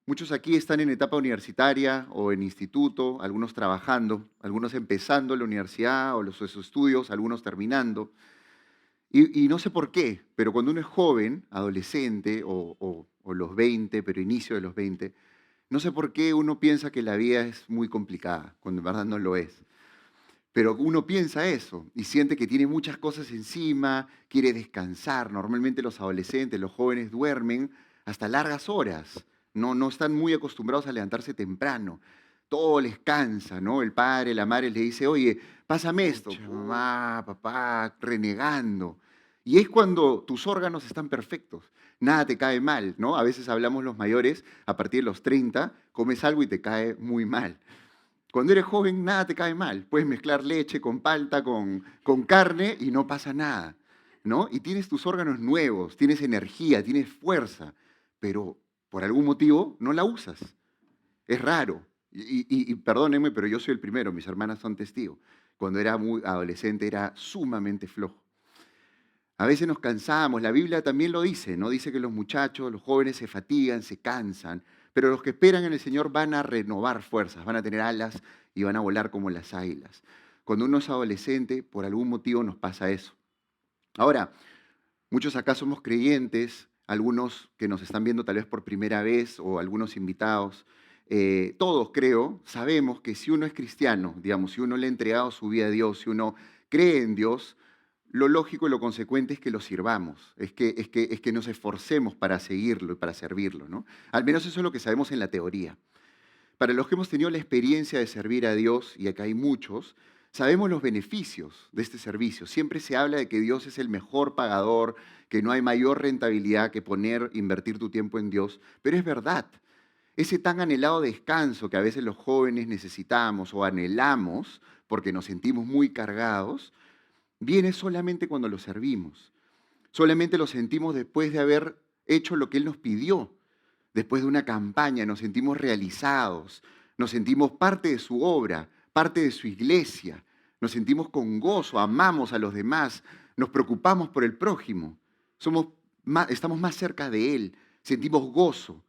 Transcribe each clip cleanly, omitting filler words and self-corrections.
Muchos aquí están en etapa universitaria o en instituto, algunos trabajando, algunos empezando la universidad o sus estudios, algunos terminando. Y no sé por qué, pero cuando uno es joven, adolescente o los 20, pero inicio de los 20, no sé por qué uno piensa que la vida es muy complicada, cuando en verdad no lo es. Pero uno piensa eso y siente que tiene muchas cosas encima, quiere descansar. Normalmente los adolescentes, los jóvenes duermen hasta largas horas. No están muy acostumbrados a levantarse temprano. Todo les cansa, ¿no? El padre, la madre le dice, oye, pásame esto. Pucha. Mamá, papá, renegando. Y es cuando tus órganos están perfectos. Nada te cae mal, ¿no? A veces hablamos los mayores, a partir de los 30, comes algo y te cae muy mal. Cuando eres joven, nada te cae mal. Puedes mezclar leche con palta, con carne y no pasa nada, ¿no? Y tienes tus órganos nuevos, tienes energía, tienes fuerza, pero por algún motivo no la usas. Es raro. Y perdónenme, pero yo soy el primero, mis hermanas son testigos. Cuando era muy adolescente era sumamente flojo. A veces nos cansamos, la Biblia también lo dice, ¿no? Dice que los muchachos, los jóvenes se fatigan, se cansan, pero los que esperan en el Señor van a renovar fuerzas, van a tener alas y van a volar como las águilas. Cuando uno es adolescente, por algún motivo nos pasa eso. Ahora, muchos acá somos creyentes, algunos que nos están viendo tal vez por primera vez o algunos invitados. Todos creo, sabemos que si uno es cristiano, digamos, si uno le ha entregado su vida a Dios, si uno cree en Dios, lo lógico y lo consecuente es que lo sirvamos, es que nos esforcemos para seguirlo y para servirlo, ¿no? Al menos eso es lo que sabemos en la teoría. Para los que hemos tenido la experiencia de servir a Dios, y acá hay muchos, sabemos los beneficios de este servicio. Siempre se habla de que Dios es el mejor pagador, que no hay mayor rentabilidad que invertir tu tiempo en Dios, pero es verdad. Ese tan anhelado descanso que a veces los jóvenes necesitamos o anhelamos porque nos sentimos muy cargados, viene solamente cuando lo servimos. Solamente lo sentimos después de haber hecho lo que Él nos pidió. Después de una campaña nos sentimos realizados, nos sentimos parte de su obra, parte de su iglesia, nos sentimos con gozo, amamos a los demás, nos preocupamos por el prójimo, estamos más cerca de Él, sentimos gozo.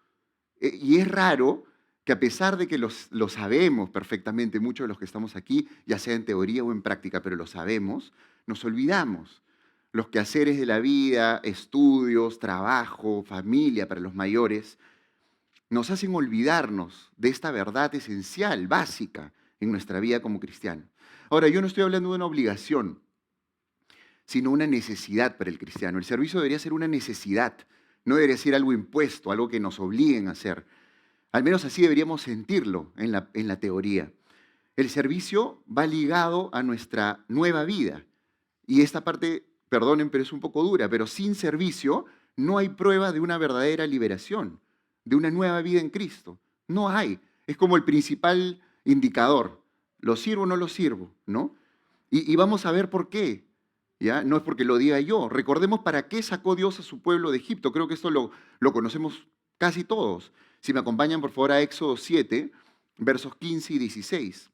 Y es raro que a pesar de que lo sabemos perfectamente, muchos de los que estamos aquí, ya sea en teoría o en práctica, pero lo sabemos, nos olvidamos. Los quehaceres de la vida, estudios, trabajo, familia para los mayores, nos hacen olvidarnos de esta verdad esencial, básica en nuestra vida como cristianos. Ahora, yo no estoy hablando de una obligación, sino una necesidad para el cristiano. El servicio debería ser una necesidad, no debería ser algo impuesto, algo que nos obliguen a hacer. Al menos así deberíamos sentirlo en la teoría. El servicio va ligado a nuestra nueva vida. Y esta parte, perdonen, pero es un poco dura, pero sin servicio no hay prueba de una verdadera liberación, de una nueva vida en Cristo. No hay. Es como el principal indicador. ¿Lo sirvo o no lo sirvo? ¿No? Y vamos a ver por qué. ¿Ya? No es porque lo diga yo. Recordemos para qué sacó Dios a su pueblo de Egipto. Creo que esto lo conocemos casi todos. Si me acompañan, por favor, a Éxodo 7, versos 15 y 16.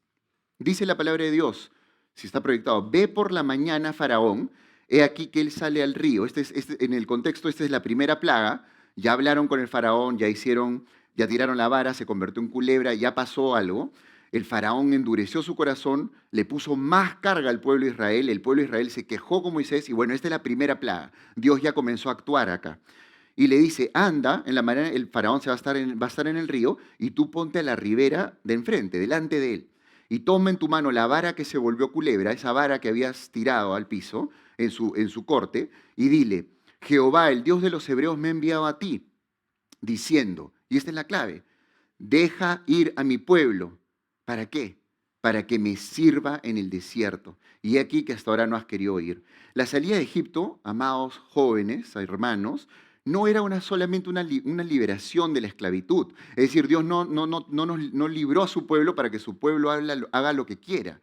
Dice la palabra de Dios, si está proyectado, ve por la mañana Faraón, he aquí que él sale al río. En el contexto, esta es la primera plaga. Ya hablaron con el Faraón, ya tiraron la vara, se convirtió en culebra, ya pasó algo. El Faraón endureció su corazón, le puso más carga al pueblo de Israel, el pueblo de Israel se quejó con Moisés y bueno, esta es la primera plaga. Dios ya comenzó a actuar acá. Y le dice, anda, en la manera, el faraón va a estar en el río y tú ponte a la ribera de enfrente, delante de él. Y toma en tu mano la vara que se volvió culebra, esa vara que habías tirado al piso en su corte, y dile, Jehová, el Dios de los hebreos, me ha enviado a ti, diciendo, y esta es la clave, deja ir a mi pueblo. ¿Para qué? Para que me sirva en el desierto. Y aquí que hasta ahora no has querido ir. La salida de Egipto, amados jóvenes, hermanos, no era solamente una liberación de la esclavitud. Es decir, Dios no libró a su pueblo para que su pueblo haga lo que quiera.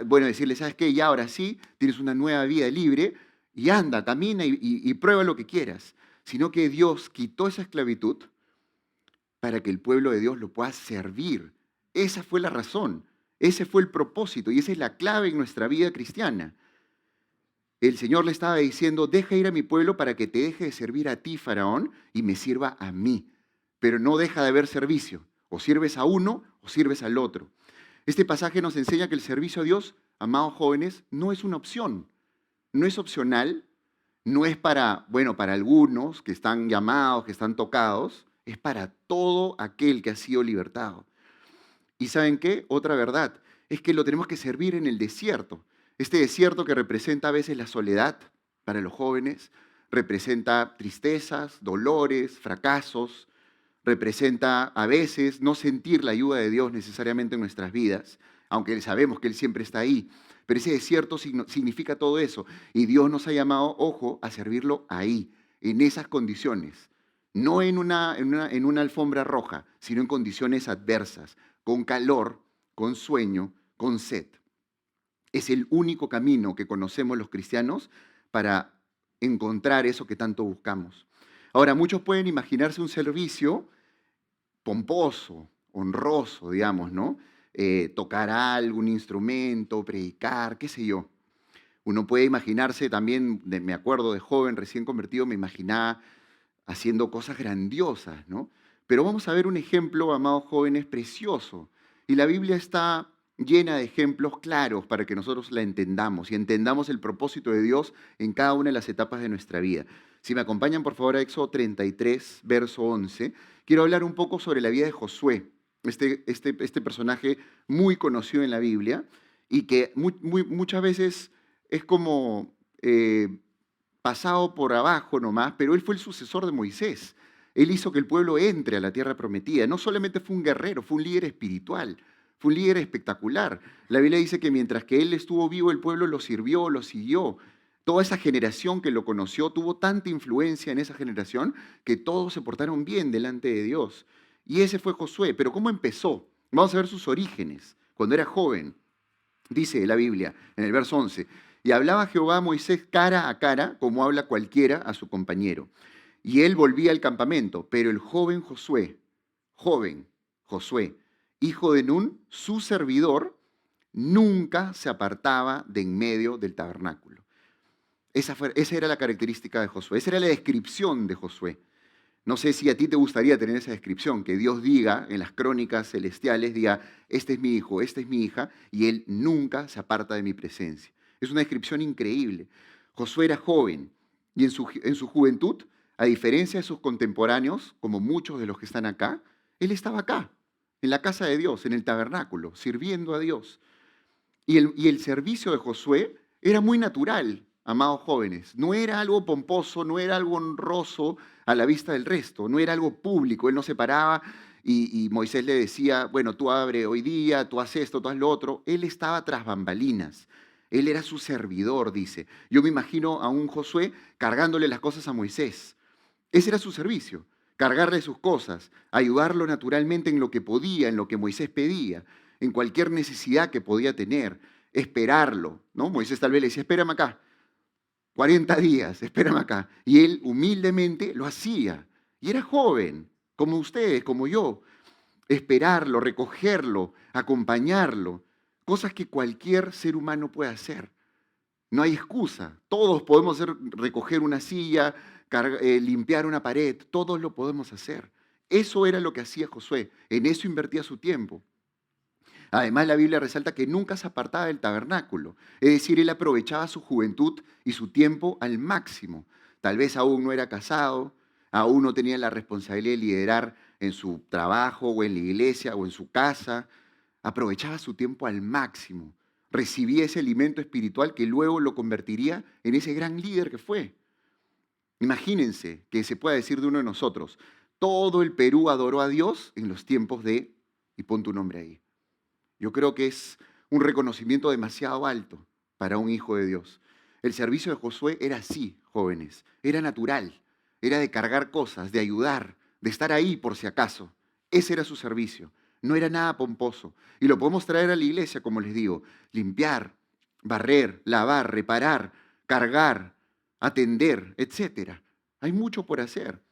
Bueno, decirle, ¿sabes qué? Ya ahora sí, tienes una nueva vida libre y anda, camina y prueba lo que quieras. Sino que Dios quitó esa esclavitud para que el pueblo de Dios lo pueda servir. Esa fue la razón, ese fue el propósito y esa es la clave en nuestra vida cristiana. El Señor le estaba diciendo, deja ir a mi pueblo para que te deje de servir a ti, Faraón, y me sirva a mí. pero no deja de haber servicio. O sirves a uno o sirves al otro. Este pasaje nos enseña que el servicio a Dios, amados jóvenes, no es una opción, no es opcional, no es para, bueno, para algunos que están llamados, que están tocados, es para todo aquel que ha sido libertado. ¿Y saben qué? Otra verdad es que lo tenemos que servir en el desierto. Este desierto que representa a veces la soledad para los jóvenes, representa tristezas, dolores, fracasos, representa a veces no sentir la ayuda de Dios necesariamente en nuestras vidas, aunque sabemos que Él siempre está ahí. Pero ese desierto significa todo eso. Y Dios nos ha llamado, ojo, a servirlo ahí, en esas condiciones. No en una alfombra roja, sino en condiciones adversas, con calor, con sueño, con sed. Es el único camino que conocemos los cristianos para encontrar eso que tanto buscamos. Ahora, muchos pueden imaginarse un servicio pomposo, honroso, digamos, ¿no? Tocar algún instrumento, predicar, qué sé yo. Uno puede imaginarse también, me acuerdo de joven, recién convertido, me imaginaba haciendo cosas grandiosas, ¿no? Pero vamos a ver un ejemplo, amados jóvenes, precioso. Y la Biblia está llena de ejemplos claros para que nosotros la entendamos y entendamos el propósito de Dios en cada una de las etapas de nuestra vida. Si me acompañan, por favor, a Éxodo 33, verso 11, quiero hablar un poco sobre la vida de Josué, este personaje muy conocido en la Biblia y que muchas veces es como pasado por abajo nomás, pero él fue el sucesor de Moisés. Él hizo que el pueblo entre a la tierra prometida. No solamente fue un guerrero, fue un líder espiritual, fue un líder espectacular. La Biblia dice que mientras que él estuvo vivo, el pueblo lo sirvió, lo siguió. Toda esa generación que lo conoció tuvo tanta influencia en esa generación que todos se portaron bien delante de Dios. Y ese fue Josué. Pero ¿cómo empezó? Vamos a ver sus orígenes. Cuando era joven, dice la Biblia en el verso 11, y hablaba Jehová a Moisés cara a cara, como habla cualquiera a su compañero. Y él volvía al campamento, pero el joven Josué, hijo de Nun, su servidor, nunca se apartaba de en medio del tabernáculo. Esa era la característica de Josué, esa era la descripción de Josué. No sé si a ti te gustaría tener esa descripción, que Dios diga en las crónicas celestiales, diga, este es mi hijo, esta es mi hija, y él nunca se aparta de mi presencia. Es una descripción increíble. Josué era joven y en su juventud, a diferencia de sus contemporáneos, como muchos de los que están acá, él estaba acá, en la casa de Dios, en el tabernáculo, sirviendo a Dios. Y el servicio de Josué era muy natural, amados jóvenes. No era algo pomposo, no era algo honroso a la vista del resto, no era algo público. Él no se paraba y Moisés le decía, bueno, tú abre hoy día, tú haz esto, tú haz lo otro. Él estaba tras bambalinas. Él era su servidor, dice. Yo me imagino a un Josué cargándole las cosas a Moisés. Ese era su servicio, cargarle sus cosas, ayudarlo naturalmente en lo que podía, en lo que Moisés pedía, en cualquier necesidad que podía tener, esperarlo, ¿no? Moisés tal vez le decía, espérame acá, 40 días, espérame acá. Y él humildemente lo hacía. Y era joven, como ustedes, como yo. Esperarlo, recogerlo, acompañarlo. Cosas que cualquier ser humano puede hacer. No hay excusa. Todos podemos recoger una silla, limpiar una pared. Todos lo podemos hacer. Eso era lo que hacía Josué. En eso invertía su tiempo. Además, la Biblia resalta que nunca se apartaba del tabernáculo. Es decir, él aprovechaba su juventud y su tiempo al máximo. Tal vez aún no era casado, aún no tenía la responsabilidad de liderar en su trabajo o en la iglesia o en su casa. Aprovechaba su tiempo al máximo. Recibía ese alimento espiritual que luego lo convertiría en ese gran líder que fue. Imagínense que se pueda decir de uno de nosotros, todo el Perú adoró a Dios en los tiempos de, y pon tu nombre ahí. Yo creo que es un reconocimiento demasiado alto para un hijo de Dios. El servicio de Josué era así, jóvenes. Era natural. Era de cargar cosas, de ayudar, de estar ahí por si acaso. Ese era su servicio. No era nada pomposo. Y lo podemos traer a la iglesia, como les digo. Limpiar, barrer, lavar, reparar, cargar, atender, etc. Hay mucho por hacer.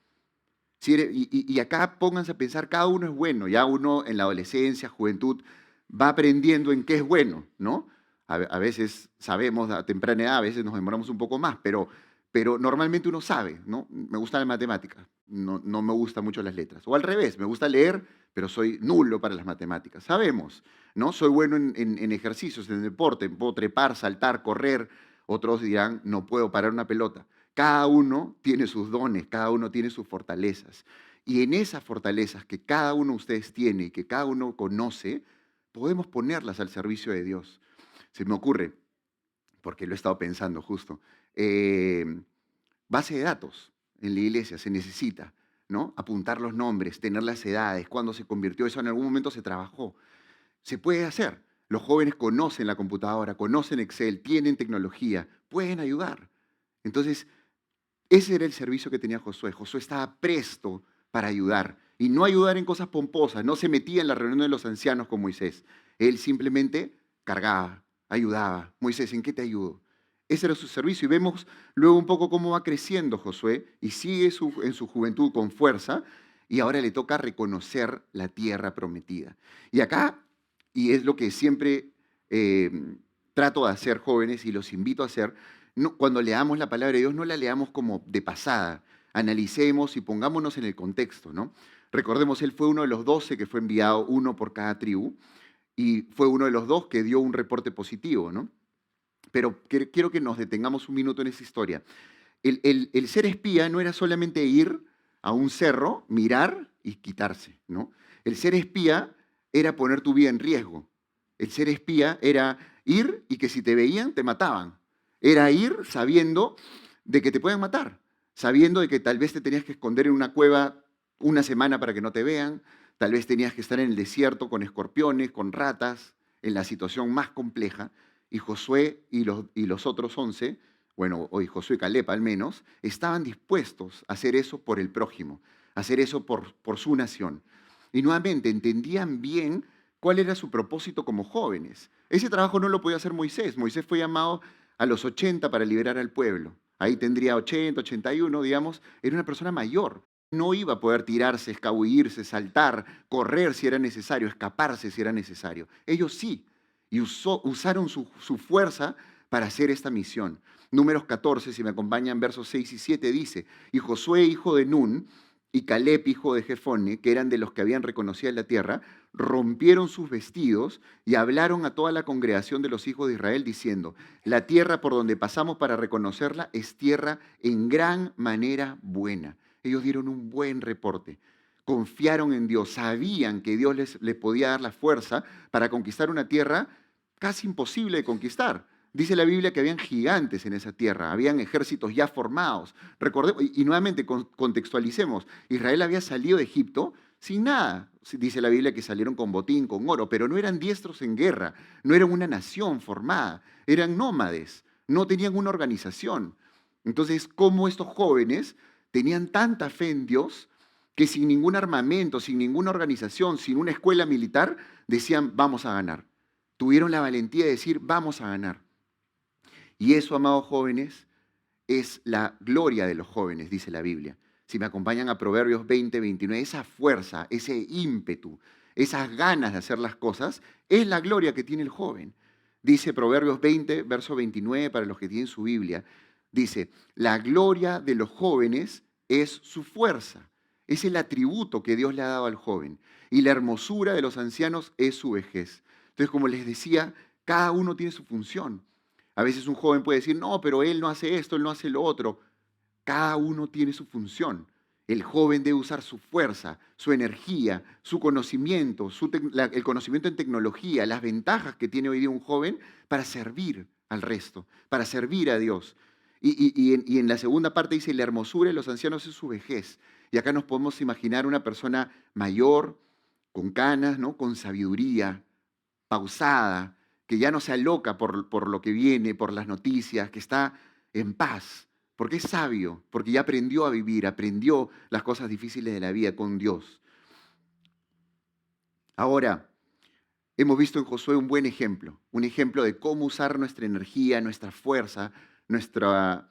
Y acá pónganse a pensar, cada uno es bueno. Ya uno en la adolescencia, juventud, va aprendiendo en qué es bueno, ¿no? A veces sabemos a temprana edad, a veces nos demoramos un poco más, pero pero normalmente uno sabe, ¿no? Me gusta la matemática, no me gustan mucho las letras. O al revés, me gusta leer, pero soy nulo para las matemáticas. Sabemos, ¿no? Soy bueno en ejercicios, en deporte, puedo trepar, saltar, correr. Otros dirán, no puedo parar una pelota. Cada uno tiene sus dones, cada uno tiene sus fortalezas. Y en esas fortalezas que cada uno de ustedes tiene y que cada uno conoce, podemos ponerlas al servicio de Dios. Se me ocurre, porque lo he estado pensando justo, base de datos en la iglesia se necesita, ¿no? Apuntar los nombres, tener las edades, cuándo se convirtió, eso en algún momento se trabajó. Se puede hacer. Los jóvenes conocen la computadora, conocen Excel, tienen tecnología, pueden ayudar. Entonces, ese era el servicio que tenía Josué. Josué estaba presto para ayudar. Y no ayudar en cosas pomposas, no se metía en la reunión de los ancianos con Moisés. Él simplemente cargaba, ayudaba. Moisés, ¿en qué te ayudo? Ese era su servicio. Y vemos luego un poco cómo va creciendo Josué y sigue en su juventud con fuerza. Y ahora le toca reconocer la tierra prometida. Y acá, y es lo que siempre trato de hacer, jóvenes, y los invito a hacer, cuando leamos la palabra de Dios, no la leamos como de pasada. Analicemos y pongámonos en el contexto, ¿no? Recordemos, él fue uno de los 12 que fue enviado, uno por cada tribu, y fue uno de los dos que dio un reporte positivo, ¿no? Pero quiero que nos detengamos un minuto en esa historia. El ser espía no era solamente ir a un cerro, mirar y quitarse, ¿no? El ser espía era poner tu vida en riesgo. El ser espía era ir y que si te veían, te mataban. Era ir sabiendo de que te pueden matar, sabiendo de que tal vez te tenías que esconder en una cueva una semana para que no te vean, tal vez tenías que estar en el desierto con escorpiones, con ratas, en la situación más compleja, y Josué y los otros 11, bueno, o y Josué y Caleb al menos, estaban dispuestos a hacer eso por el prójimo, a hacer eso por su nación. Y nuevamente entendían bien cuál era su propósito como jóvenes. Ese trabajo no lo podía hacer Moisés. Moisés fue llamado a los 80 para liberar al pueblo. Ahí tendría 80, 81, digamos, era una persona mayor. No iba a poder tirarse, escabullirse, saltar, correr si era necesario, escaparse si era necesario. Ellos sí, y usaron su fuerza para hacer esta misión. Números 14, si me acompañan, versos 6 y 7, dice, y Josué, hijo de Nun, y Caleb, hijo de Jefone, que eran de los que habían reconocido la tierra, rompieron sus vestidos y hablaron a toda la congregación de los hijos de Israel diciendo, la tierra por donde pasamos para reconocerla es tierra en gran manera buena. Ellos dieron un buen reporte, confiaron en Dios, sabían que Dios les podía dar la fuerza para conquistar una tierra casi imposible de conquistar. Dice la Biblia que habían gigantes en esa tierra, habían ejércitos ya formados. Recordemos, y nuevamente contextualicemos, Israel había salido de Egipto sin nada. Dice la Biblia que salieron con botín, con oro, pero no eran diestros en guerra, no eran una nación formada, eran nómades, no tenían una organización. Entonces, ¿cómo estos jóvenes tenían tanta fe en Dios que sin ningún armamento, sin ninguna organización, sin una escuela militar, decían, vamos a ganar? Tuvieron la valentía de decir, vamos a ganar. Y eso, amados jóvenes, es la gloria de los jóvenes, dice la Biblia. Si me acompañan a Proverbios 20, 29, esa fuerza, ese ímpetu, esas ganas de hacer las cosas, es la gloria que tiene el joven. Dice Proverbios 20, verso 29, para los que tienen su Biblia, dice, la gloria de los jóvenes es su fuerza. Es el atributo que Dios le ha dado al joven. Y la hermosura de los ancianos es su vejez. Entonces, como les decía, cada uno tiene su función. A veces un joven puede decir, no, pero él no hace esto, él no hace lo otro. Cada uno tiene su función. El joven debe usar su fuerza, su energía, su conocimiento, el conocimiento en tecnología, las ventajas que tiene hoy día un joven para servir al resto, para servir a Dios. Y en la segunda parte dice, la hermosura de los ancianos es su vejez. Y acá nos podemos imaginar una persona mayor, con canas, ¿no? Con sabiduría, pausada, que ya no se aloca por lo que viene, por las noticias, que está en paz, porque es sabio, porque ya aprendió a vivir, aprendió las cosas difíciles de la vida con Dios. Ahora, hemos visto en Josué un ejemplo de cómo usar nuestra energía, nuestra fuerza, nuestras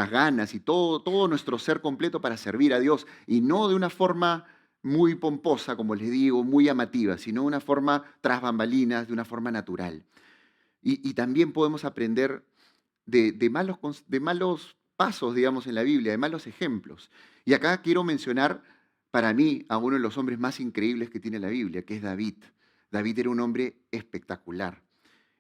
ganas y todo nuestro ser completo para servir a Dios, y no de una forma muy pomposa, como les digo, muy llamativa, sino de una forma tras bambalinas, de una forma natural. Y también podemos aprender de malos pasos, digamos, en la Biblia, de malos ejemplos. Y acá quiero mencionar para mí a uno de los hombres más increíbles que tiene la Biblia, que es David. David era un hombre espectacular.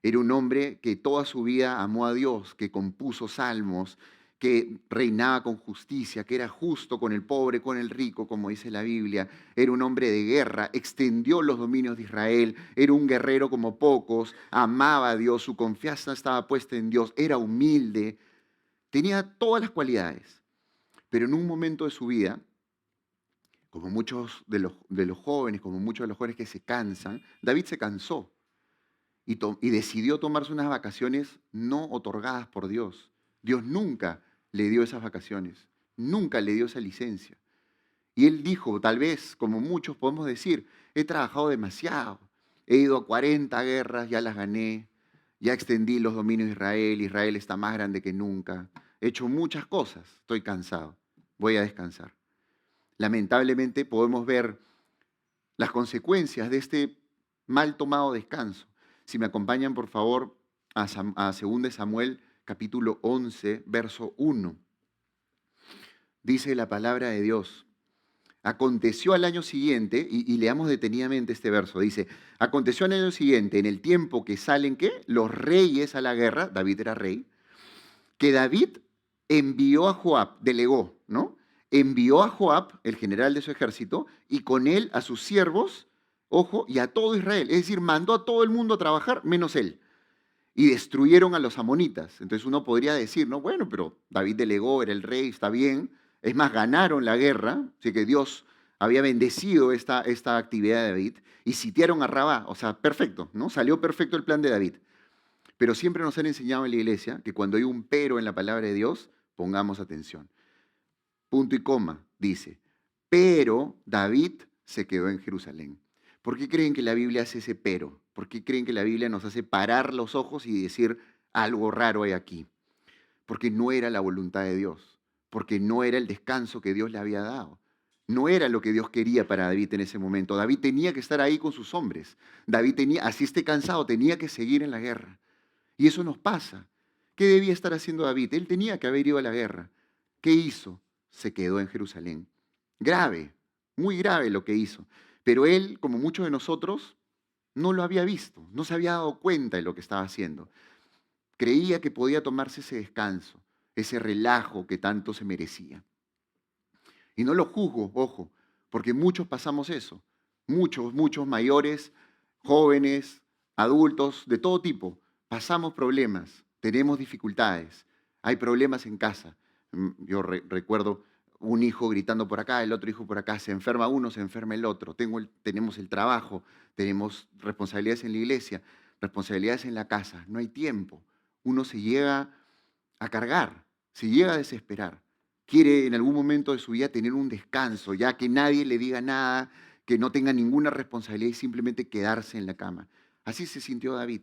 Era un hombre que toda su vida amó a Dios, que compuso salmos, que reinaba con justicia, que era justo con el pobre, con el rico, como dice la Biblia. Era un hombre de guerra, extendió los dominios de Israel, era un guerrero como pocos, amaba a Dios, su confianza estaba puesta en Dios, era humilde, tenía todas las cualidades. Pero en un momento de su vida, como muchos de los jóvenes, como muchos de los jóvenes que se cansan, David se cansó y decidió tomarse unas vacaciones no otorgadas por Dios. Dios nunca le dio esas vacaciones, nunca le dio esa licencia. Y él dijo, tal vez, como muchos podemos decir, he trabajado demasiado, he ido a 40 guerras, ya las gané, ya extendí los dominios de Israel, Israel está más grande que nunca, he hecho muchas cosas, estoy cansado, voy a descansar. Lamentablemente podemos ver las consecuencias de este mal tomado descanso. Si me acompañan, por favor, a 2 de Samuel, capítulo 11, verso 1. Dice la palabra de Dios. Aconteció al año siguiente, y leamos detenidamente este verso, dice, aconteció al año siguiente, en el tiempo que salen, ¿qué? Los reyes a la guerra, David era rey, que David envió a Joab, delegó, ¿no? Envió a Joab, el general de su ejército, y con él a sus siervos, ojo, y a todo Israel. Es decir, mandó a todo el mundo a trabajar, menos él. Y destruyeron a los amonitas. Entonces uno podría decir, no, bueno, pero David delegó, era el rey, está bien. Es más, ganaron la guerra, así que Dios había bendecido esta actividad de David, y sitiaron a Rabá. O sea, perfecto, ¿no? Salió perfecto el plan de David. Pero siempre nos han enseñado en la iglesia que cuando hay un pero en la palabra de Dios, pongamos atención. Punto y coma, dice, pero David se quedó en Jerusalén. ¿Por qué creen que la Biblia hace ese pero? ¿Por qué creen que la Biblia nos hace parar los ojos y decir algo raro hay aquí? Porque no era la voluntad de Dios, porque no era el descanso que Dios le había dado. No era lo que Dios quería para David en ese momento. David tenía que estar ahí con sus hombres. David tenía, así esté cansado, tenía que seguir en la guerra. Y eso nos pasa. ¿Qué debía estar haciendo David? Él tenía que haber ido a la guerra. ¿Qué hizo? Se quedó en Jerusalén. Grave, muy grave lo que hizo. Pero él, como muchos de nosotros, no lo había visto, no se había dado cuenta de lo que estaba haciendo. Creía que podía tomarse ese descanso, ese relajo que tanto se merecía. Y no lo juzgo, ojo, porque muchos pasamos eso. Muchos mayores, jóvenes, adultos, de todo tipo. Pasamos problemas, tenemos dificultades, hay problemas en casa. Yo recuerdo un hijo gritando por acá, el otro hijo por acá, se enferma uno, se enferma el otro. Tenemos el trabajo, tenemos responsabilidades en la iglesia, responsabilidades en la casa, no hay tiempo. Uno se llega a cargar, se llega a desesperar. Quiere en algún momento de su vida tener un descanso, ya que nadie le diga nada, que no tenga ninguna responsabilidad y simplemente quedarse en la cama. Así se sintió David.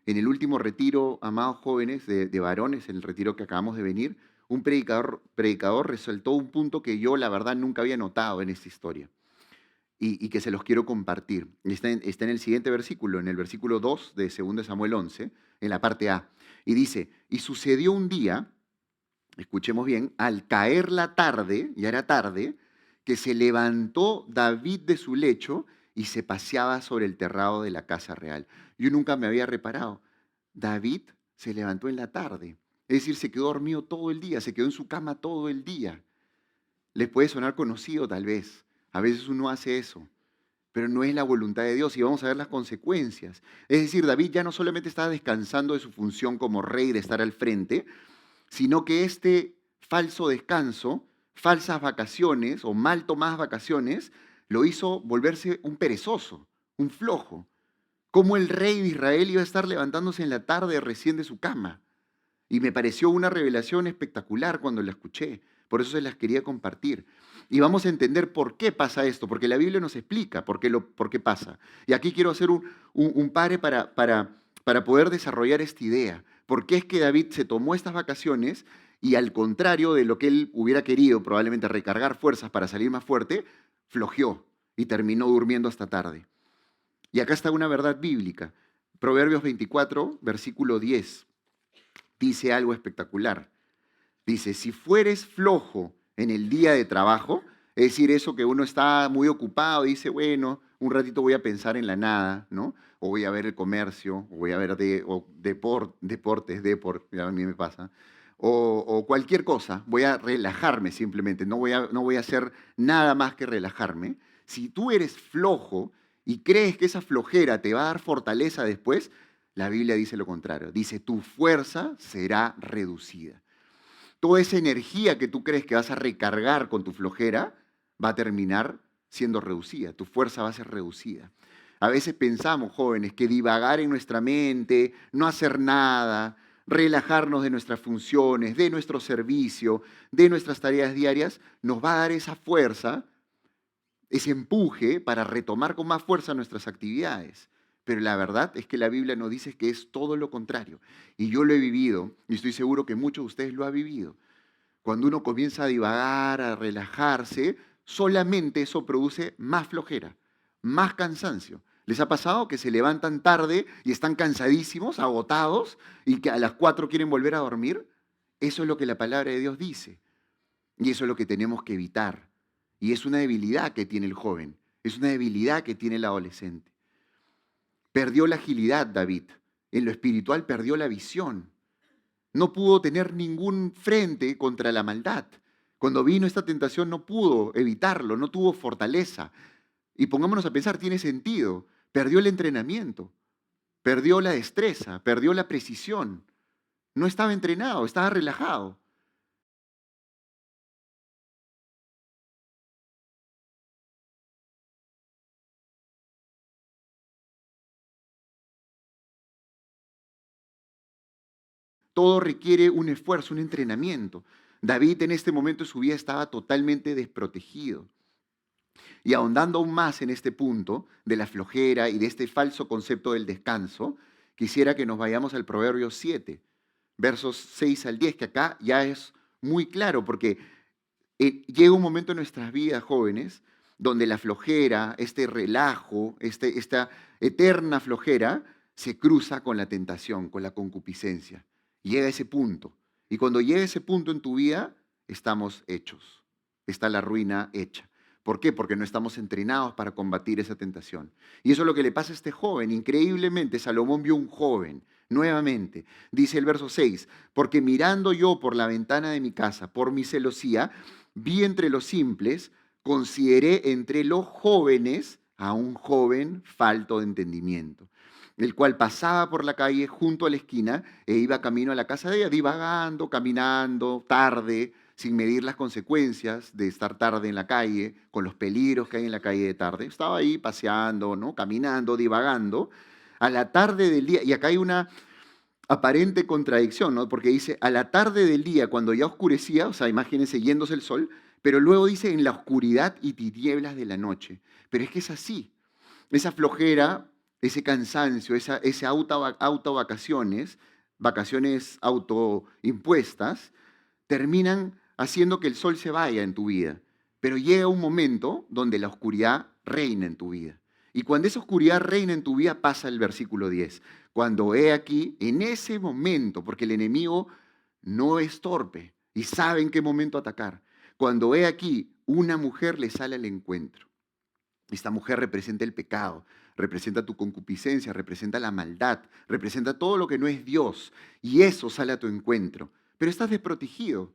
En el último retiro, amados jóvenes de varones, en el retiro que acabamos de venir, un predicador resaltó un punto que yo, la verdad, nunca había notado en esta historia y que se los quiero compartir. Está en el siguiente versículo, en el versículo 2 de 2 Samuel 11, en la parte A. Y dice, y sucedió un día, escuchemos bien, al caer la tarde, ya era tarde, que se levantó David de su lecho y se paseaba sobre el terrado de la casa real. Yo nunca me había reparado. David se levantó en la tarde, es decir, se quedó dormido todo el día, se quedó en su cama todo el día. Les puede sonar conocido tal vez. A veces uno hace eso, pero no es la voluntad de Dios y vamos a ver las consecuencias. Es decir, David ya no solamente estaba descansando de su función como rey de estar al frente, sino que este falso descanso, falsas vacaciones o mal tomadas vacaciones, lo hizo volverse un perezoso, un flojo. Como el rey de Israel iba a estar levantándose en la tarde recién de su cama. Y me pareció una revelación espectacular cuando la escuché. Por eso se las quería compartir. Y vamos a entender por qué pasa esto, porque la Biblia nos explica por qué pasa. Y aquí quiero hacer un pare para poder desarrollar esta idea. ¿Por qué es que David se tomó estas vacaciones y al contrario de lo que él hubiera querido, probablemente recargar fuerzas para salir más fuerte, flojeó y terminó durmiendo hasta tarde? Y acá está una verdad bíblica. Proverbios 24, versículo 10, dice algo espectacular. Dice, si fueres flojo en el día de trabajo, es decir, eso que uno está muy ocupado y dice, bueno, un ratito voy a pensar en la nada, ¿no? O voy a ver el comercio, o voy a ver deportes, a mí me pasa, o cualquier cosa, voy a relajarme simplemente, no voy a hacer nada más que relajarme. Si tú eres flojo y crees que esa flojera te va a dar fortaleza después, la Biblia dice lo contrario, dice, tu fuerza será reducida. Toda esa energía que tú crees que vas a recargar con tu flojera va a terminar siendo reducida, tu fuerza va a ser reducida. A veces pensamos, jóvenes, que divagar en nuestra mente, no hacer nada, relajarnos de nuestras funciones, de nuestro servicio, de nuestras tareas diarias, nos va a dar esa fuerza, ese empuje para retomar con más fuerza nuestras actividades. Pero la verdad es que la Biblia nos dice que es todo lo contrario. Y yo lo he vivido, y estoy seguro que muchos de ustedes lo han vivido. Cuando uno comienza a divagar, a relajarse, solamente eso produce más flojera, más cansancio. ¿Les ha pasado que se levantan tarde y están cansadísimos, agotados, y que a las 4 quieren volver a dormir? Eso es lo que la palabra de Dios dice. Y eso es lo que tenemos que evitar. Y es una debilidad que tiene el joven, es una debilidad que tiene el adolescente. Perdió la agilidad David, en lo espiritual perdió la visión. No pudo tener ningún frente contra la maldad. Cuando vino esta tentación no pudo evitarlo, no tuvo fortaleza. Y pongámonos a pensar, tiene sentido. Perdió el entrenamiento, perdió la destreza, perdió la precisión. No estaba entrenado, estaba relajado. Todo requiere un esfuerzo, un entrenamiento. David en este momento de su vida estaba totalmente desprotegido. Y ahondando aún más en este punto de la flojera y de este falso concepto del descanso, quisiera que nos vayamos al Proverbio 7, versos 6 al 10, que acá ya es muy claro, porque llega un momento en nuestras vidas, jóvenes, donde la flojera, este relajo, esta eterna flojera, se cruza con la tentación, con la concupiscencia. Llega ese punto. Y cuando llega ese punto en tu vida, estamos hechos. Está la ruina hecha. ¿Por qué? Porque no estamos entrenados para combatir esa tentación. Y eso es lo que le pasa a este joven. Increíblemente, Salomón vio un joven, nuevamente. Dice el verso 6, porque mirando yo por la ventana de mi casa, por mi celosía, vi entre los simples, consideré entre los jóvenes a un joven falto de entendimiento, el cual pasaba por la calle junto a la esquina e iba camino a la casa de ella, divagando, caminando, tarde, sin medir las consecuencias de estar tarde en la calle, con los peligros que hay en la calle de tarde. Estaba ahí paseando, ¿no? Caminando, divagando, a la tarde del día, y acá hay una aparente contradicción, ¿no? Porque dice, a la tarde del día, cuando ya oscurecía, o sea, imagínense yéndose el sol, pero luego dice, en la oscuridad y tinieblas de la noche. Pero es que es así. Esa flojera, ese cansancio, ese vacaciones, vacaciones autoimpuestas, terminan haciendo que el sol se vaya en tu vida. Pero llega un momento donde la oscuridad reina en tu vida. Y cuando esa oscuridad reina en tu vida, pasa el versículo 10. Cuando he aquí, en ese momento, porque el enemigo no es torpe y sabe en qué momento atacar. Cuando he aquí, una mujer le sale al encuentro. Esta mujer representa el pecado, representa tu concupiscencia, representa la maldad, representa todo lo que no es Dios. Y eso sale a tu encuentro. Pero estás desprotegido,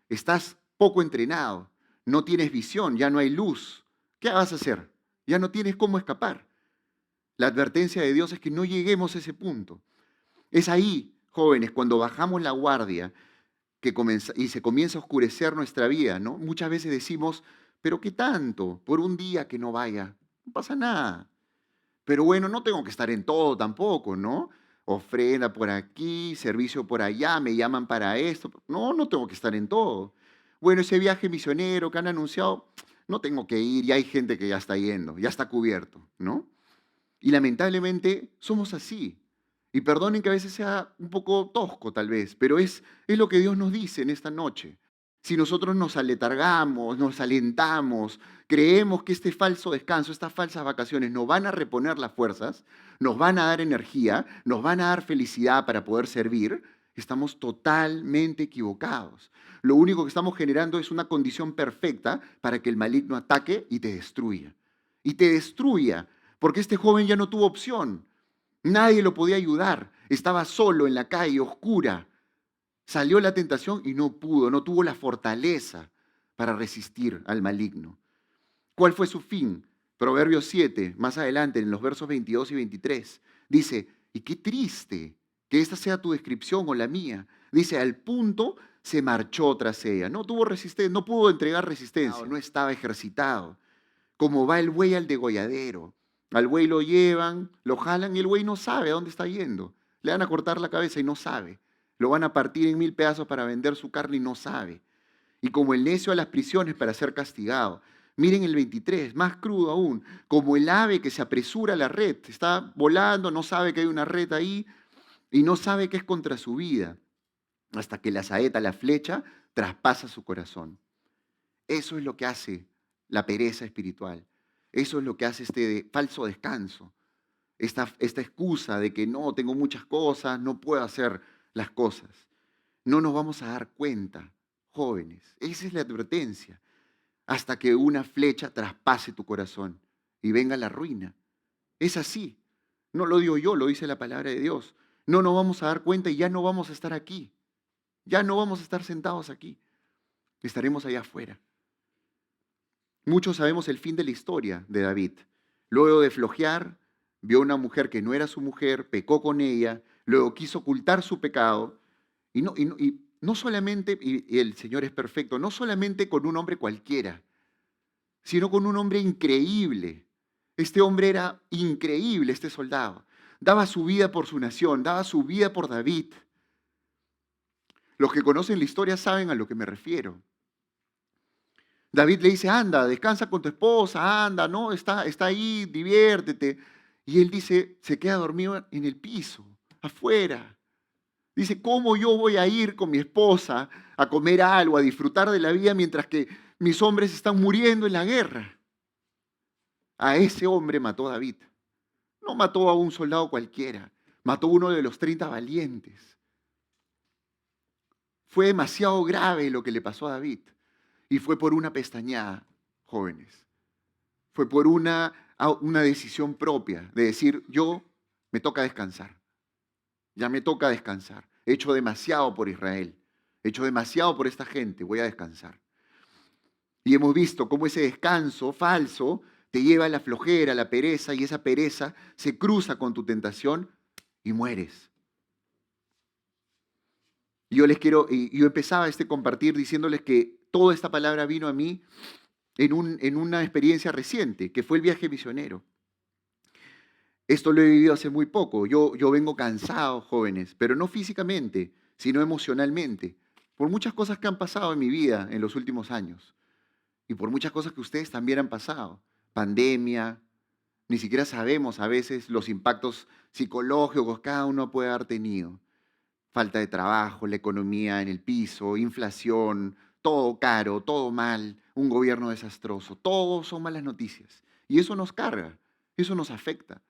estás poco entrenado, no tienes visión, ya no hay luz. ¿Qué vas a hacer? Ya no tienes cómo escapar. La advertencia de Dios es que no lleguemos a ese punto. Es ahí, jóvenes, cuando bajamos la guardia y se comienza a oscurecer nuestra vida, ¿no? Muchas veces decimos, pero ¿qué tanto? Por un día que no vaya, no pasa nada. Pero bueno, no tengo que estar en todo tampoco, ¿no? Ofrenda por aquí, servicio por allá, me llaman para esto. No, no tengo que estar en todo. Bueno, ese viaje misionero que han anunciado, no tengo que ir, ya hay gente que ya está yendo, ya está cubierto, ¿no? Y lamentablemente somos así. Y perdonen que a veces sea un poco tosco tal vez, pero es lo que Dios nos dice en esta noche. Si nosotros nos aletargamos, nos alentamos, creemos que este falso descanso, estas falsas vacaciones nos van a reponer las fuerzas, nos van a dar energía, nos van a dar felicidad para poder servir, Estamos totalmente equivocados. Lo único que estamos generando es una condición perfecta para que el maligno ataque y te destruya. Y te destruya, porque este joven ya no tuvo opción. Nadie lo podía ayudar. Estaba solo en la calle, oscura. Salió la tentación y no pudo, no tuvo la fortaleza para resistir al maligno. ¿Cuál fue su fin? Proverbios 7, más adelante, en los versos 22 y 23, dice, y qué triste que esta sea tu descripción o la mía. Dice, al punto se marchó tras ella. No tuvo resistencia, no pudo entregar resistencia, no estaba ejercitado. Como va el buey al degolladero. Al buey lo llevan, lo jalan y el buey no sabe a dónde está yendo. Le van a cortar la cabeza y no sabe. Lo van a partir en 1000 pedazos para vender su carne y no sabe. Y como el necio a las prisiones para ser castigado. Miren el 23, más crudo aún, como el ave que se apresura a la red, está volando, no sabe que hay una red ahí y no sabe que es contra su vida, hasta que la saeta, la flecha, traspasa su corazón. Eso es lo que hace la pereza espiritual. Eso es lo que hace este falso descanso, esta excusa de que no, tengo muchas cosas, no puedo hacer las cosas. No nos vamos a dar cuenta, jóvenes. Esa es la advertencia. Hasta que una flecha traspase tu corazón y venga la ruina. Es así. No lo digo yo, lo dice la palabra de Dios. No nos vamos a dar cuenta y ya no vamos a estar aquí. Ya no vamos a estar sentados aquí. Estaremos allá afuera. Muchos sabemos el fin de la historia de David. Luego de flojear, vio a una mujer que no era su mujer, pecó con ella, luego quiso ocultar su pecado y no solamente, y el Señor es perfecto, no solamente con un hombre cualquiera, sino con un hombre increíble. Este hombre era increíble, este soldado. Daba su vida por su nación, daba su vida por David. Los que conocen la historia saben a lo que me refiero. David le dice, anda, descansa con tu esposa, anda, ¿no? Está ahí, diviértete. Y él dice, se queda dormido en el piso, afuera. Dice, ¿cómo yo voy a ir con mi esposa a comer algo, a disfrutar de la vida mientras que mis hombres están muriendo en la guerra? A ese hombre mató David. No mató a un soldado cualquiera, mató a uno de los 30 valientes. Fue demasiado grave lo que le pasó a David. Y fue por una pestañeada, jóvenes. Fue por una decisión propia de decir, yo me toca descansar. Ya me toca descansar. He hecho demasiado por Israel. He hecho demasiado por esta gente. Voy a descansar. Y hemos visto cómo ese descanso falso te lleva a la flojera, a la pereza, y esa pereza se cruza con tu tentación y mueres. Y yo empezaba este compartir diciéndoles que toda esta palabra vino a mí en una experiencia reciente, que fue el viaje misionero. Esto lo he vivido hace muy poco. Yo vengo cansado, jóvenes, pero no físicamente, sino emocionalmente, por muchas cosas que han pasado en mi vida en los últimos años y por muchas cosas que ustedes también han pasado. Pandemia, ni siquiera sabemos a veces los impactos psicológicos que cada uno puede haber tenido. Falta de trabajo, la economía en el piso, inflación, todo caro, todo mal, un gobierno desastroso. Todo son malas noticias. Y eso nos carga, eso nos afecta.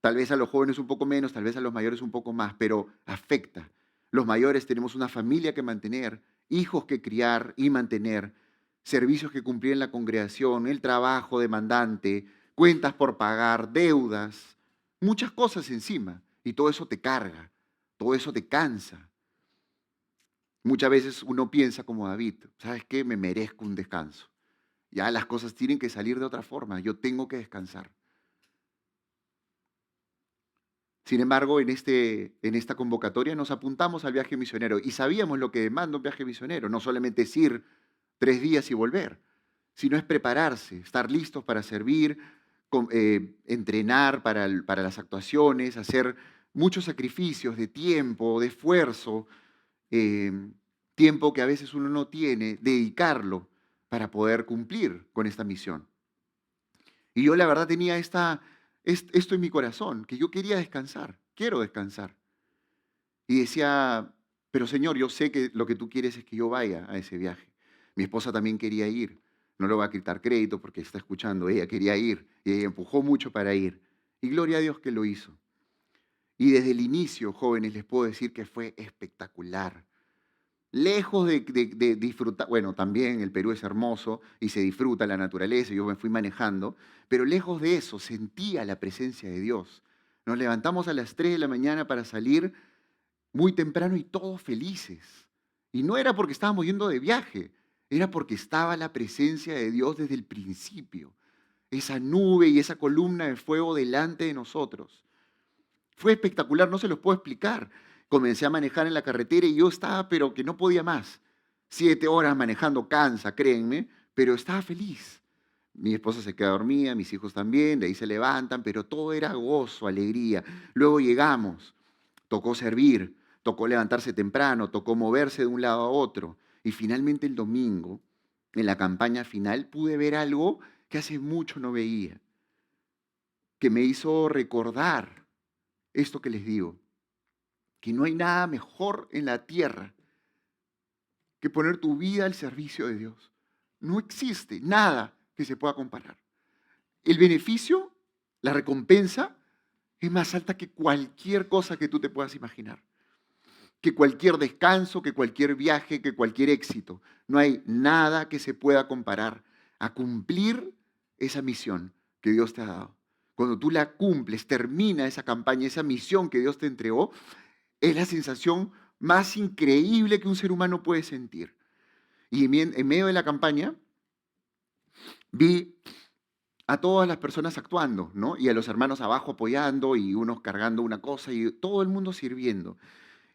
Tal vez a los jóvenes un poco menos, tal vez a los mayores un poco más, pero afecta. Los mayores tenemos una familia que mantener, hijos que criar y mantener, servicios que cumplir en la congregación, el trabajo demandante, cuentas por pagar, deudas, muchas cosas encima. Y todo eso te carga, todo eso te cansa. Muchas veces uno piensa como David, ¿sabes qué? Me merezco un descanso. Ya las cosas tienen que salir de otra forma, yo tengo que descansar. Sin embargo, en esta convocatoria nos apuntamos al viaje misionero y sabíamos lo que demanda un viaje misionero. No solamente es ir 3 días y volver, sino es prepararse, estar listos para servir, entrenar para las actuaciones, hacer muchos sacrificios de tiempo, de esfuerzo, eh, tiempo que a veces uno no tiene, dedicarlo para poder cumplir con esta misión. Y yo la verdad tenía esto en mi corazón, que yo quería descansar, quiero descansar. Y decía, pero Señor, yo sé que lo que tú quieres es que yo vaya a ese viaje. Mi esposa también quería ir, no le voy a quitar crédito porque está escuchando, ella quería ir y ella empujó mucho para ir. Y gloria a Dios que lo hizo. Y desde el inicio, jóvenes, les puedo decir que fue espectacular. Lejos de disfrutar, bueno, también el Perú es hermoso y se disfruta la naturaleza, yo me fui manejando, pero lejos de eso sentía la presencia de Dios. Nos levantamos a las 3 de la mañana para salir muy temprano y todos felices. Y no era porque estábamos yendo de viaje, era porque estaba la presencia de Dios desde el principio. Esa nube y esa columna de fuego delante de nosotros. Fue espectacular, no se los puedo explicar. Comencé a manejar en la carretera y yo estaba, pero que no podía más. 7 horas manejando cansa, créenme, pero estaba feliz. Mi esposa se queda dormida, mis hijos también, de ahí se levantan, pero todo era gozo, alegría. Luego llegamos, tocó servir, tocó levantarse temprano, tocó moverse de un lado a otro. Y finalmente el domingo, en la campaña final, pude ver algo que hace mucho no veía, que me hizo recordar esto que les digo, que no hay nada mejor en la tierra que poner tu vida al servicio de Dios. No existe nada que se pueda comparar. El beneficio, la recompensa, es más alta que cualquier cosa que tú te puedas imaginar, que cualquier descanso, que cualquier viaje, que cualquier éxito. No hay nada que se pueda comparar a cumplir esa misión que Dios te ha dado. Cuando tú la cumples, termina esa campaña, esa misión que Dios te entregó, es la sensación más increíble que un ser humano puede sentir. Y en medio de la campaña vi a todas las personas actuando, ¿no? Y a los hermanos abajo apoyando y unos cargando una cosa y todo el mundo sirviendo.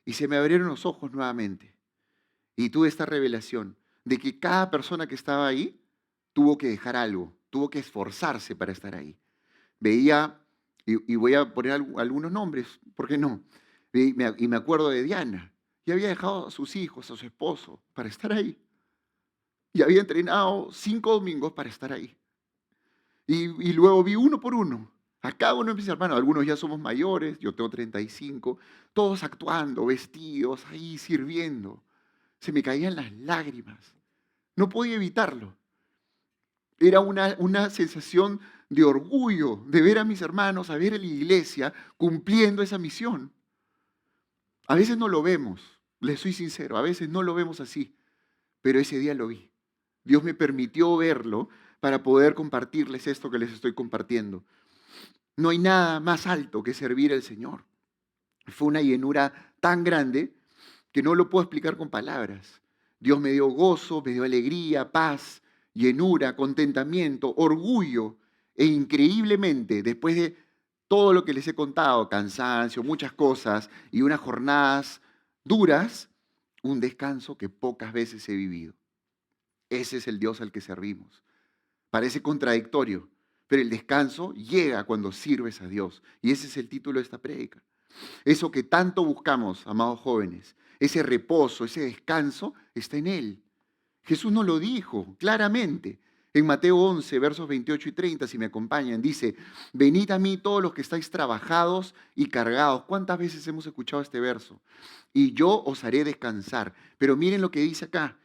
Y se me abrieron los ojos nuevamente. Y tuve esta revelación de que cada persona que estaba ahí tuvo que dejar algo, tuvo que esforzarse para estar ahí. Veía, y voy a poner algunos nombres, ¿por qué no? Y me acuerdo de Diana, y había dejado a sus hijos, a su esposo, para estar ahí. Y había entrenado 5 domingos para estar ahí. Y luego vi uno por uno, a cada uno de mis hermanos, algunos ya somos mayores, yo tengo 35, todos actuando, vestidos, ahí sirviendo. Se me caían las lágrimas. No podía evitarlo. Era una sensación de orgullo de ver a mis hermanos, a ver a la iglesia cumpliendo esa misión. A veces no lo vemos, les soy sincero, a veces no lo vemos así, pero ese día lo vi. Dios me permitió verlo para poder compartirles esto que les estoy compartiendo. No hay nada más alto que servir al Señor. Fue una llenura tan grande que no lo puedo explicar con palabras. Dios me dio gozo, me dio alegría, paz, llenura, contentamiento, orgullo e increíblemente, después de todo lo que les he contado, cansancio, muchas cosas y unas jornadas duras, un descanso que pocas veces he vivido. Ese es el Dios al que servimos. Parece contradictorio, pero el descanso llega cuando sirves a Dios. Y ese es el título de esta prédica. Eso que tanto buscamos, amados jóvenes, ese reposo, ese descanso, está en Él. Jesús nos lo dijo claramente. En Mateo 11, versos 28 y 30, si me acompañan, dice, venid a mí todos los que estáis trabajados y cargados. ¿Cuántas veces hemos escuchado este verso? Y yo os haré descansar. Pero miren lo que dice acá.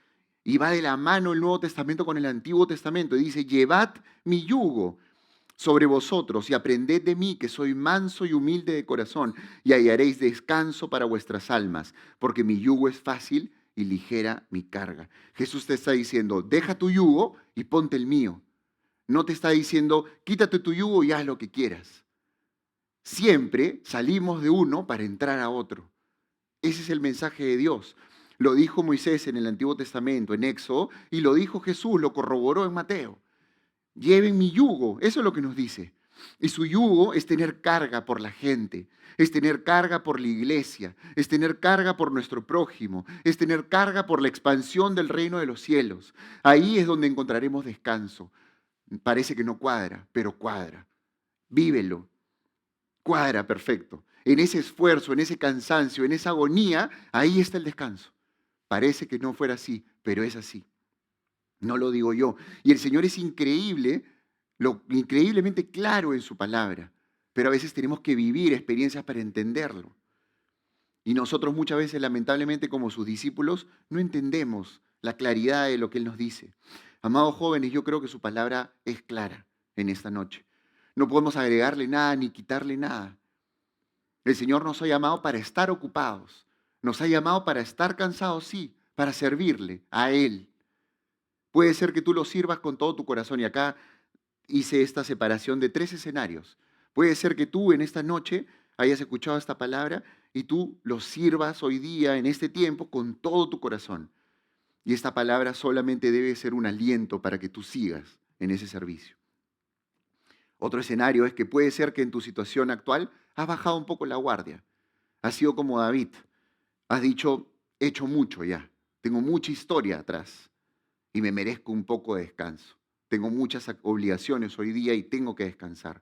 Y va de la mano el Nuevo Testamento con el Antiguo Testamento. Y dice, llevad mi yugo sobre vosotros y aprended de mí, que soy manso y humilde de corazón, y hallaréis descanso para vuestras almas, porque mi yugo es fácil y ligera mi carga. Jesús te está diciendo, deja tu yugo y ponte el mío. No te está diciendo, quítate tu yugo y haz lo que quieras. Siempre salimos de uno para entrar a otro. Ese es el mensaje de Dios. Lo dijo Moisés en el Antiguo Testamento, en Éxodo, y lo dijo Jesús, lo corroboró en Mateo. Lleven mi yugo, eso es lo que nos dice. Y su yugo es tener carga por la gente, es tener carga por la iglesia, es tener carga por nuestro prójimo, es tener carga por la expansión del reino de los cielos. Ahí es donde encontraremos descanso. Parece que no cuadra, pero cuadra. Vívelo. Cuadra perfecto. En ese esfuerzo, en ese cansancio, en esa agonía, ahí está el descanso. Parece que no fuera así, pero es así. No lo digo yo. Y el Señor es increíble, increíblemente claro en su palabra, pero a veces tenemos que vivir experiencias para entenderlo. Y nosotros muchas veces, lamentablemente, como sus discípulos, no entendemos la claridad de lo que Él nos dice. Amados jóvenes, yo creo que su palabra es clara en esta noche. No podemos agregarle nada ni quitarle nada. El Señor nos ha llamado para estar ocupados. Nos ha llamado para estar cansados, sí, para servirle a Él. Puede ser que tú lo sirvas con todo tu corazón y acá hice esta separación de 3 escenarios. Puede ser que tú en esta noche hayas escuchado esta palabra y tú lo sirvas hoy día, en este tiempo, con todo tu corazón. Y esta palabra solamente debe ser un aliento para que tú sigas en ese servicio. Otro escenario es que puede ser que en tu situación actual has bajado un poco la guardia. Has sido como David. Has dicho, he hecho mucho ya. Tengo mucha historia atrás y me merezco un poco de descanso. Tengo muchas obligaciones hoy día y tengo que descansar.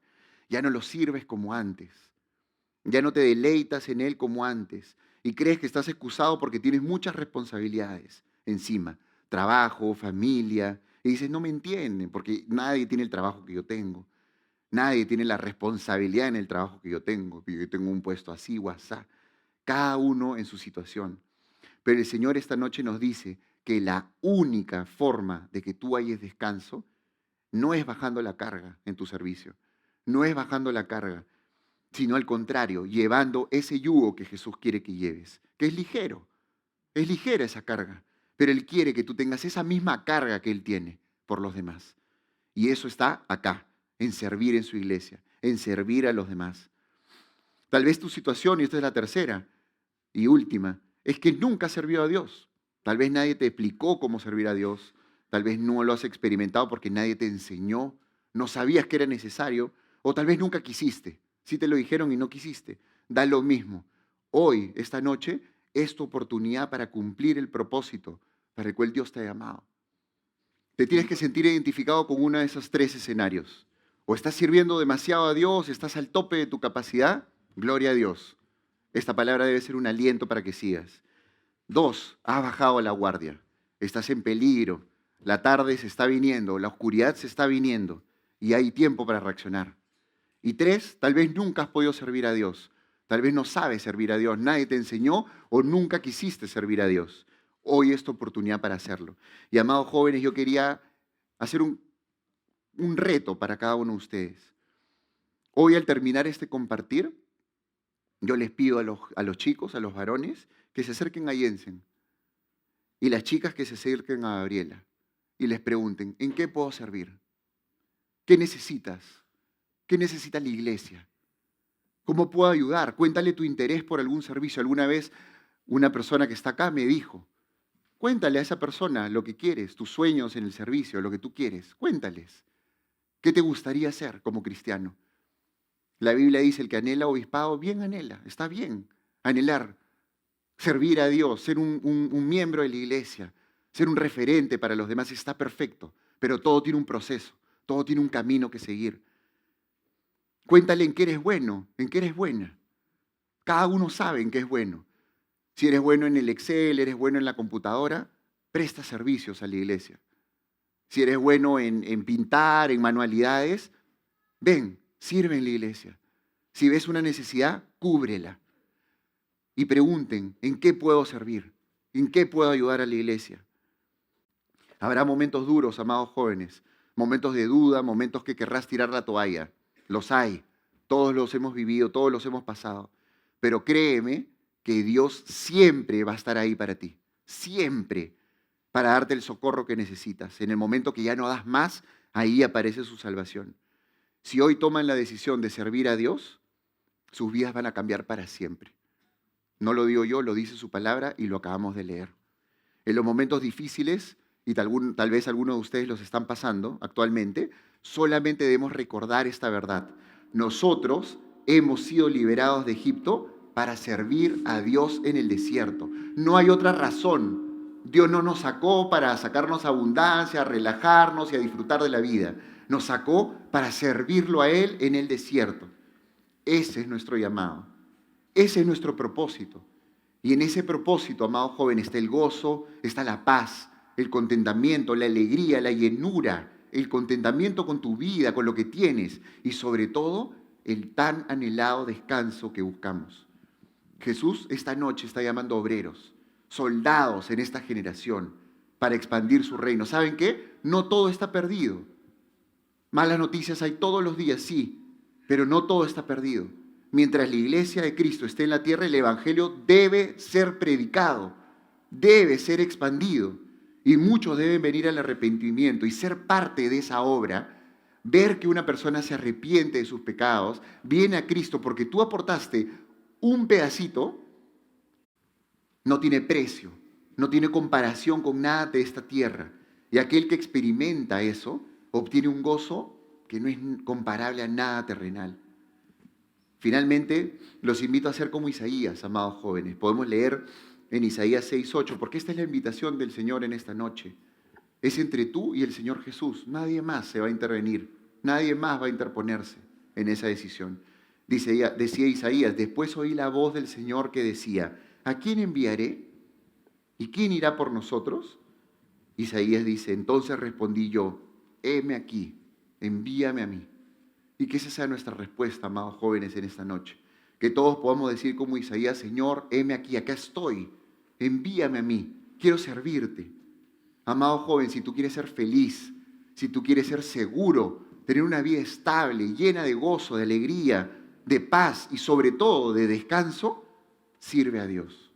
Ya no lo sirves como antes. Ya no te deleitas en Él como antes. Y crees que estás excusado porque tienes muchas responsabilidades encima. Trabajo, familia. Y dices, no me entienden porque nadie tiene el trabajo que yo tengo. Nadie tiene la responsabilidad en el trabajo que yo tengo. Yo tengo un puesto así o asá. Cada uno en su situación. Pero el Señor esta noche nos dice que la única forma de que tú halles descanso no es bajando la carga en tu servicio. No es bajando la carga, sino al contrario, llevando ese yugo que Jesús quiere que lleves, que es ligero. Es ligera esa carga, pero Él quiere que tú tengas esa misma carga que Él tiene por los demás. Y eso está acá, en servir en su iglesia, en servir a los demás. Tal vez tu situación, y esta es la tercera y última, es que nunca has servido a Dios. Tal vez nadie te explicó cómo servir a Dios. Tal vez no lo has experimentado porque nadie te enseñó. No sabías que era necesario. O tal vez nunca quisiste. Si te lo dijeron y no quisiste. Da lo mismo. Hoy, esta noche, es tu oportunidad para cumplir el propósito para el cual Dios te ha llamado. Te tienes que sentir identificado con uno de esos 3 escenarios. O estás sirviendo demasiado a Dios, estás al tope de tu capacidad, gloria a Dios. Esta palabra debe ser un aliento para que sigas. 2, has bajado la guardia. Estás en peligro. La tarde se está viniendo, la oscuridad se está viniendo y hay tiempo para reaccionar. Y 3, tal vez nunca has podido servir a Dios. Tal vez no sabes servir a Dios. Nadie te enseñó o nunca quisiste servir a Dios. Hoy es tu oportunidad para hacerlo. Y amados jóvenes, yo quería hacer un reto para cada uno de ustedes. Hoy al terminar este compartir, yo les pido a los chicos, a los varones, que se acerquen a Jensen y las chicas que se acerquen a Gabriela y les pregunten, ¿en qué puedo servir? ¿Qué necesitas? ¿Qué necesita la iglesia? ¿Cómo puedo ayudar? Cuéntale tu interés por algún servicio. Alguna vez una persona que está acá me dijo, cuéntale a esa persona lo que quieres, tus sueños en el servicio, lo que tú quieres. Cuéntales. ¿Qué te gustaría hacer como cristiano? La Biblia dice, el que anhela obispado, bien anhela, está bien anhelar, servir a Dios, ser un miembro de la iglesia, ser un referente para los demás, está perfecto, pero todo tiene un proceso, todo tiene un camino que seguir. Cuéntale en qué eres bueno, en qué eres buena. Cada uno sabe en qué es bueno. Si eres bueno en el Excel, eres bueno en la computadora, presta servicios a la iglesia. Si eres bueno en pintar, en manualidades, ven, sirve en la iglesia. Si ves una necesidad, cúbrela. Y pregunten, ¿en qué puedo servir? ¿En qué puedo ayudar a la iglesia? Habrá momentos duros, amados jóvenes, momentos de duda, momentos que querrás tirar la toalla. Los hay, todos los hemos vivido, todos los hemos pasado. Pero créeme que Dios siempre va a estar ahí para ti, siempre, para darte el socorro que necesitas. En el momento que ya no das más, ahí aparece su salvación. Si hoy toman la decisión de servir a Dios, sus vidas van a cambiar para siempre. No lo digo yo, lo dice su palabra y lo acabamos de leer. En los momentos difíciles, y tal vez algunos de ustedes los están pasando actualmente, solamente debemos recordar esta verdad. Nosotros hemos sido liberados de Egipto para servir a Dios en el desierto. No hay otra razón. Dios no nos sacó para sacarnos abundancia, a relajarnos y a disfrutar de la vida. Nos sacó para servirlo a Él en el desierto. Ese es nuestro llamado. Ese es nuestro propósito. Y en ese propósito, amado joven, está el gozo, está la paz, el contentamiento, la alegría, la llenura, el contentamiento con tu vida, con lo que tienes y sobre todo el tan anhelado descanso que buscamos. Jesús esta noche está llamando obreros, soldados en esta generación para expandir su reino. ¿Saben qué? No todo está perdido. Malas noticias hay todos los días, sí, pero no todo está perdido. Mientras la iglesia de Cristo esté en la tierra, el evangelio debe ser predicado, debe ser expandido. Y muchos deben venir al arrepentimiento y ser parte de esa obra. Ver que una persona se arrepiente de sus pecados, viene a Cristo porque tú aportaste un pedacito, no tiene precio, no tiene comparación con nada de esta tierra. Y aquel que experimenta eso obtiene un gozo que no es comparable a nada terrenal. Finalmente, los invito a ser como Isaías, amados jóvenes. Podemos leer en Isaías 6:8, porque esta es la invitación del Señor en esta noche. Es entre tú y el Señor Jesús. Nadie más se va a intervenir, nadie más va a interponerse en esa decisión. Decía Isaías, después oí la voz del Señor que decía, ¿a quién enviaré? ¿Y quién irá por nosotros? Isaías dice, entonces respondí yo, heme aquí, envíame a mí. Y que esa sea nuestra respuesta, amados jóvenes, en esta noche. Que todos podamos decir como Isaías, Señor, heme aquí, acá estoy, envíame a mí, quiero servirte. Amado joven, si tú quieres ser feliz, si tú quieres ser seguro, tener una vida estable, llena de gozo, de alegría, de paz y sobre todo de descanso, sirve a Dios.